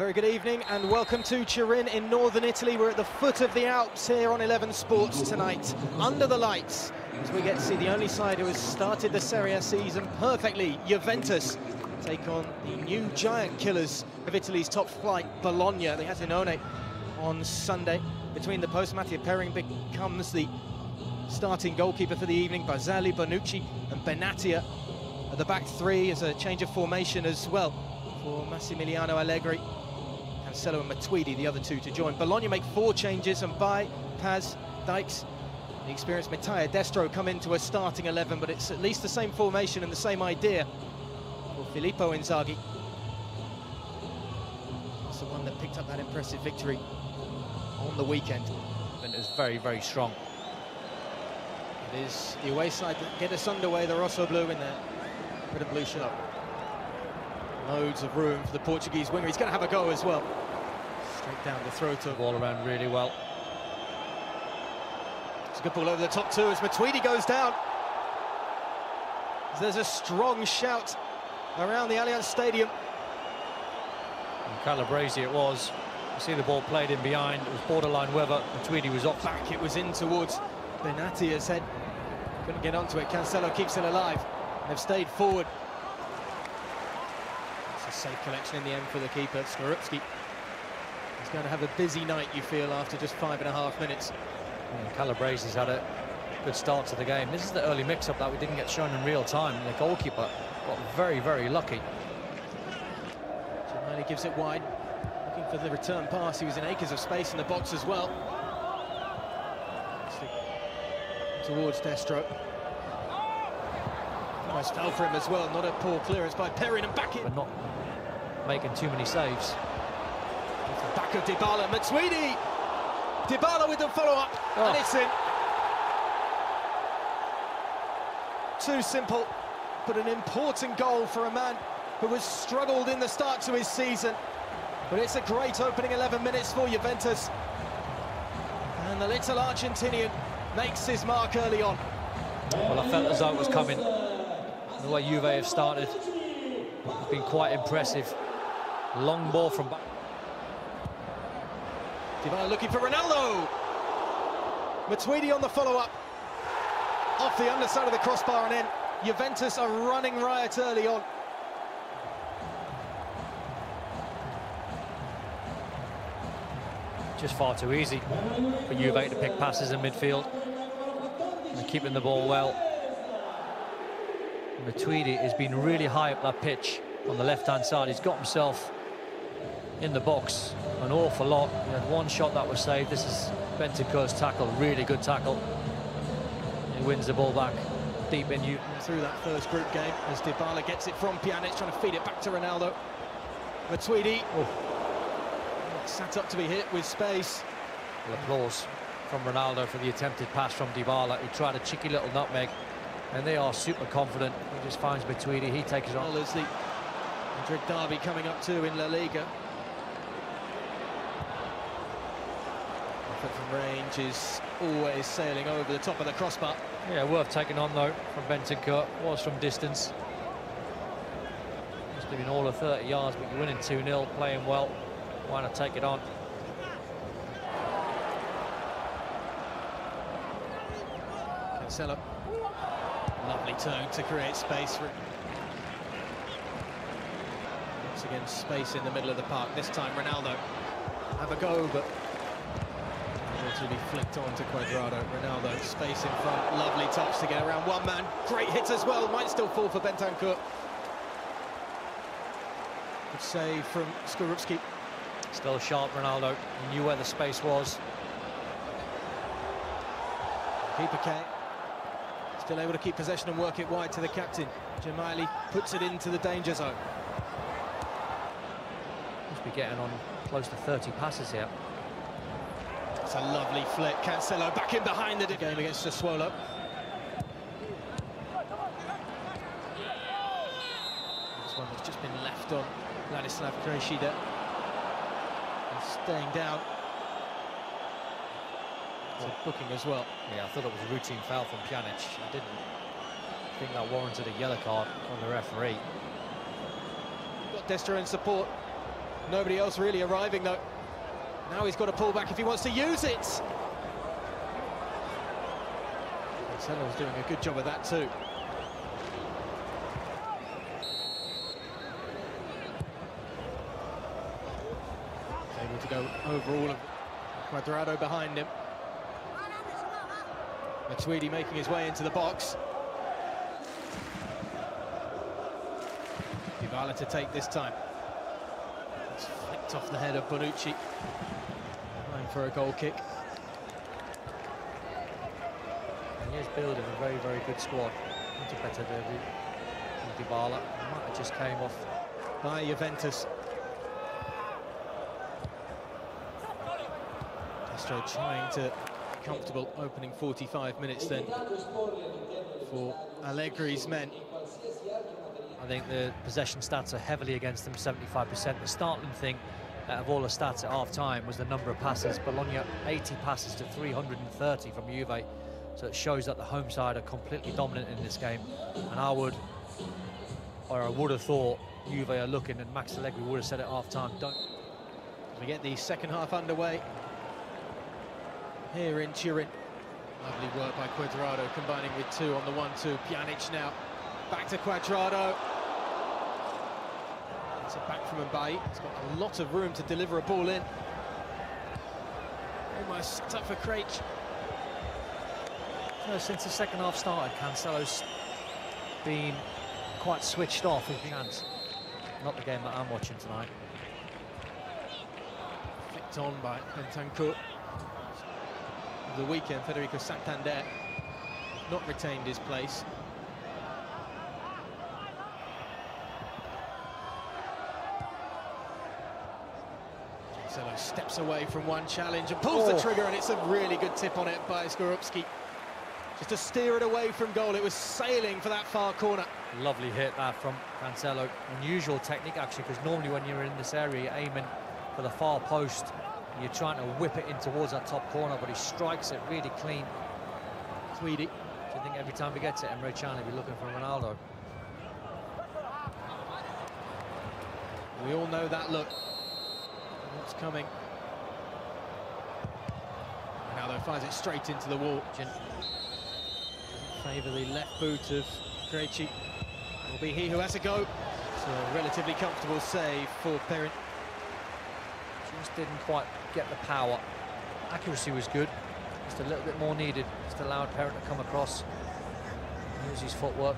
very good evening and welcome to Turin in northern Italy. We're at the foot of the Alps here on 11 Sports tonight, under the lights, as we get to see the only side who has started the Serie A season perfectly. Juventus take on the new giant killers of Italy's top flight, Bologna. They had Sinone on Sunday. Between the posts, Mattia Perin becomes the starting goalkeeper for the evening. Baselli, Bonucci and Benatia at the back three as a change of formation as well for Massimiliano Allegri. Cancelo and Matuidi, the other two to join. Bologna make 4 changes, and Bai, Paz, Dykes, the experienced Mattia Destro come into a starting 11, but it's at least the same formation and the same idea for Filippo Inzaghi. That's the one that picked up that impressive victory on the weekend. And it's very, very strong. It is the away side that get us underway, the Rosso Blue in there. Red and blue shirt. Loads of room for the Portuguese winger. He's going to have a go as well. Straight down the throat of... Ball around really well. It's a good ball over the top too as Matuidi goes down. There's a strong shout around the Allianz Stadium. And Calabresi it was. You see the ball played in behind. It was borderline Weber. Matuidi was off. Back, it was in towards Benatia's head. Couldn't get onto it. Cancelo keeps it alive. They've stayed forward. It's a safe collection in the end for the keeper, Skorupski. He's going to have a busy night, you feel, after just 5.5 minutes. And Calabresi's had a good start to the game. This is the early mix-up that we didn't get shown in real time. The goalkeeper got very, very lucky. Giovanni gives it wide, looking for the return pass. He was in acres of space in the box as well. Towards Destro. Almost fell for him as well. Not a poor clearance by Perin, and back in. But not making too many saves. Back of Dybala, Matuidi. Dybala with the follow-up, and it's in. Too simple, but an important goal for a man who has struggled in the start to his season. But it's a great opening 11 minutes for Juventus. And the little Argentinian makes his mark early on. Well, I felt as though it was coming. The way Juve have started, it's been quite impressive. Long ball from back. Dybala looking for Ronaldo. Matuidi on the follow-up. Off the underside of the crossbar, and then Juventus are running riot early on. Just far too easy for Juve to pick passes in midfield. And keeping the ball well. Matuidi has been really high up that pitch on the left-hand side. He's got himself in the box an awful lot. He had one shot that was saved. This is Bentancur's tackle, really good tackle. He wins the ball back deep in you. Through that first group game as Dybala gets it from Pjanic, trying to feed it back to Ronaldo. Matuidi sat up to be hit with space. Well, applause from Ronaldo for the attempted pass from Dybala. He tried a cheeky little nutmeg, and they are super confident. He just finds Matuidi, he takes it on. As the Madrid derby coming up too in La Liga. Effort from range is always sailing over the top of the crossbar. Yeah, worth taking on though from Bentancur. Was from distance. Must have been all of 30 yards, but you're winning 2-0, playing well. Why not take it on? Cancelo. Lovely turn to create space for it. Once again, space in the middle of the park. This time, Ronaldo have a go, but to be flicked on to Cuadrado. Ronaldo, space in front. Lovely touch to get around one man. Great hit as well. Might still fall for Bentancur. Good save from Skorupski. Still sharp, Ronaldo. He knew where the space was. Keeper Kane. Still able to keep possession and work it wide to the captain. Gemayli puts it into the danger zone. Must be getting on close to 30 passes here. It's a lovely flick. Cancelo back in behind the game against Sassuolo. This one has just been left on Ladislav Krejcida. Staying down. It's a booking as well. Yeah, I thought it was a routine foul from Pjanic. I didn't think that warranted a yellow card from the referee. Got Destro in support. Nobody else really arriving though. Now he's got to pull back if he wants to use it. Cancelo's doing a good job of that too. Able to go over all of Cuadrado behind him. Matuidi making his way into the box. Dybala to take this time. It's flicked off the head of Bonucci. Going for a goal kick. And he is building a very, very good squad. Into better derby. Dybala might have just came off by Јувеntuđ. Castro trying to be comfortable opening 45 minutes then for Allegri's men. I think the possession stats are heavily against them, 75%. The startling thing out of all the stats at half-time was the number of passes. Bologna, 80 passes to 330 from Juve. So it shows that the home side are completely dominant in this game. And I would have thought Juve are looking, and Max Allegri would have said at half-time, don't. We get the second half underway here in Turin. Lovely work by Cuadrado, combining with two on the 1-2. Pjanic now, back to Cuadrado. It's it back from Mbaye. He's got a lot of room to deliver a ball in. Almost set up for Craich. No, since the second half started, Cancelo's been quite switched off his chance. Not the game that I'm watching tonight. Flicked on by Bentancur. The weekend, Federico Santander not retained his place. Cancelo steps away from one challenge and pulls the trigger, and it's a really good tip on it by Skorupski. Just to steer it away from goal. It was sailing for that far corner. Lovely hit that from Cancelo. Unusual technique actually, because normally when you're in this area you're aiming for the far post. You're trying to whip it in towards that top corner, but he strikes it really clean. Tweedy. Do you think every time he gets it, Emre Can will be looking for Ronaldo? We all know that look. What's coming? Ronaldo finds it straight into the wall. Favour the left boot of Krejci. Will be he who has a go. So a relatively comfortable save for Perin. Just didn't quite get the power. Accuracy was good, just a little bit more needed. Just allowed Perin to come across, use his footwork.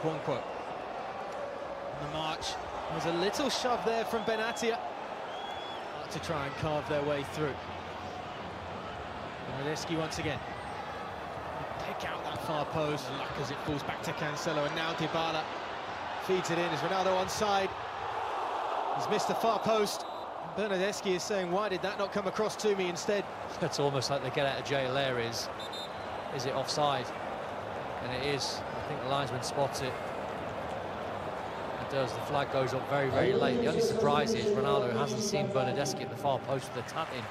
Quonquo on the march. There's a little shove there from Benatia to try and carve their way through. Bernardeschi once again. Pick out that far post, luck as it falls back to Cancelo, and now Dybala feeds it in. Is Ronaldo onside? He's missed the far post. Bernardeschi is saying, why did that not come across to me instead? It's almost like they get out of jail there. Is it offside? And it is. I think the linesman spots it. It does. The flag goes up very, very late. The only surprise is Ronaldo hasn't seen Bernardeschi at the far post with the tap in.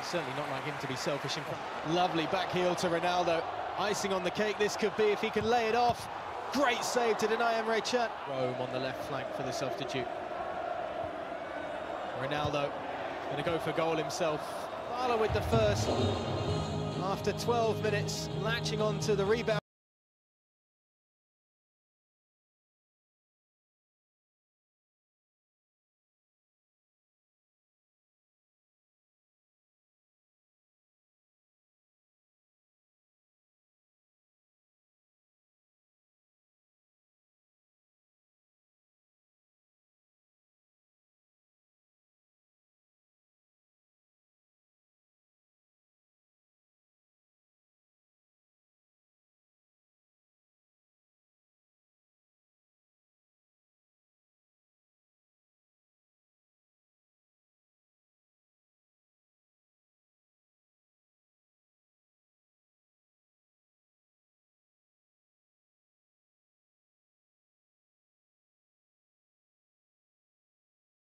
Certainly not like him to be selfish in front. Lovely back heel to Ronaldo. Icing on the cake this could be if he can lay it off. Great save to deny Emre Can. Rome on the left flank for the substitute. Ronaldo going to go for goal himself. Dybala with the first. After 12 minutes, latching on to the rebound.